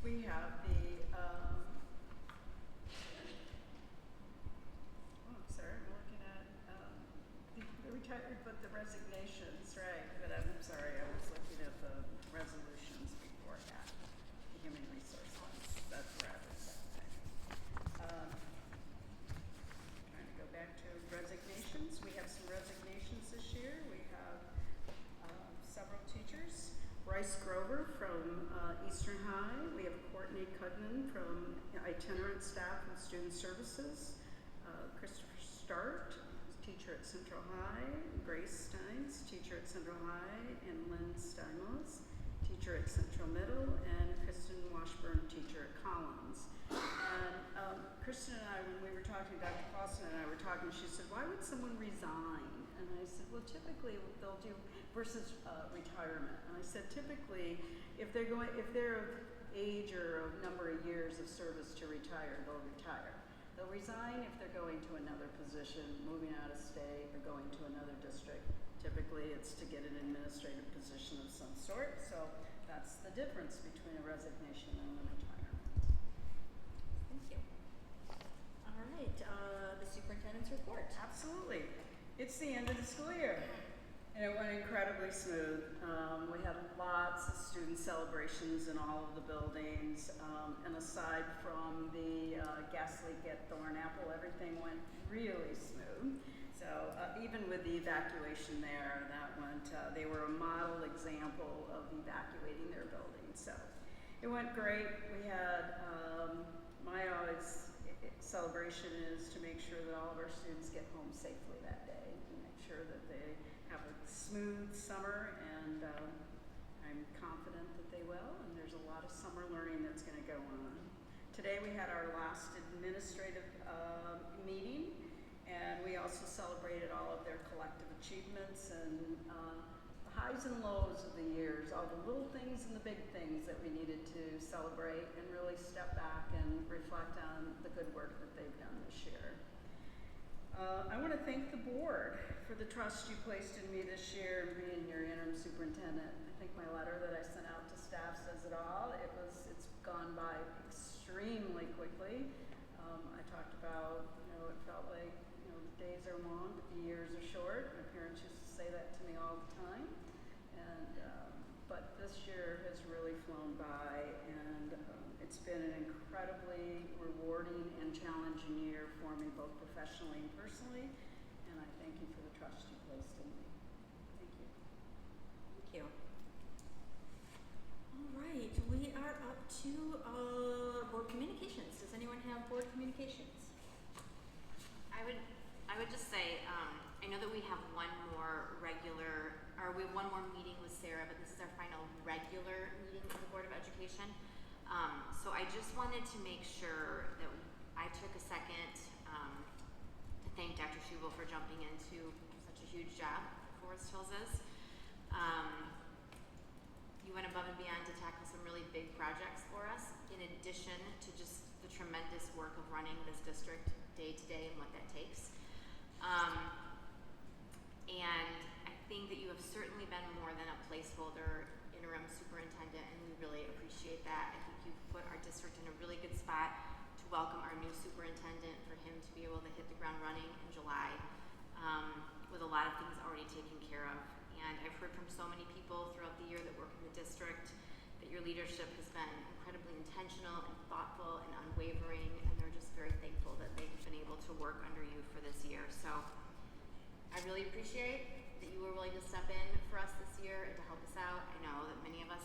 We have the, sorry, I'm looking at the retired, but the resignations, right? But I'm sorry, I was looking at the resolutions beforehand. The human resource ones. That's where I was at. Trying to go back to resignations. We have some resignations this year. We have several teachers. Bryce Grover from Eastern High. We have Courtney Cudman from itinerant staff and student services. Christopher Start, teacher at Central High. Grace Steins, teacher at Central High. And Lynn Steinlos, teacher at Central Middle. And Kristen Washburn, teacher at Collins. And Kristen and I, when we were talking, Dr. Clausen and I were talking, she said, why would someone resign? And I said, well, typically they'll do versus retirement. And I said, typically, if they're of age or a number of years of service to retire, they'll retire. They'll resign if they're going to another position, moving out of state, or going to another district. Typically, it's to get an administrative position of some sort. So that's the difference between a resignation and a retirement. Thank you. All right, the superintendent's report. Absolutely. It's the end of the school year. And it went incredibly smooth. We had lots of student celebrations in all of the buildings. And aside from the gas leak at Thornapple, everything went really smooth. So even with the evacuation there, that went, they were a model example of evacuating their building. So it went great. We had, my always celebration is to make sure that all of our students get home safely that day, and make sure that they have a smooth summer, and I'm confident that they will, and there's a lot of summer learning that's going to go on. Today we had our last administrative meeting, and we also celebrated all of their collective achievements and the highs and lows of the years, all the little things and the big things that we needed to celebrate and really step back and reflect on the good work that they've done this year. I want to thank the board for the trust you placed in me this year and being your interim superintendent. I think my letter that I sent out to staff says it all. It's gone by extremely quickly. I talked about, it felt like, the days are long, but the years are short. My parents used to say that to me all the time. And, but this year has really flown by, and it's been an incredibly rewarding and challenging year for me, both professionally and personally. And I thank you for the trust you placed in me. Thank you. Thank you. All right, we are up to board communications. Does anyone have board communications? I would just say, I know that we have one more meeting with Sarah, but this is our final regular meeting of the Board of Education. So I just wanted to make sure that I took a second to thank Dr. Schubel for jumping into such a huge job Forest Hills is. You went above and beyond to tackle some really big projects for us, in addition to just the tremendous work of running this district day to day and what that takes. And I think that you have certainly been more than a placeholder interim superintendent, and we really appreciate that. I think you've put our district in a really good spot to welcome our new superintendent, for him to be able to hit the ground running in July with a lot of things already taken care of. And I've heard from so many people throughout the year that work in the district that your leadership has been incredibly intentional and thoughtful and unwavering, and they're just very thankful that they've been able to work under you for this year. So I really appreciate that you were willing to step in for us this year and to help us out. I know that many of us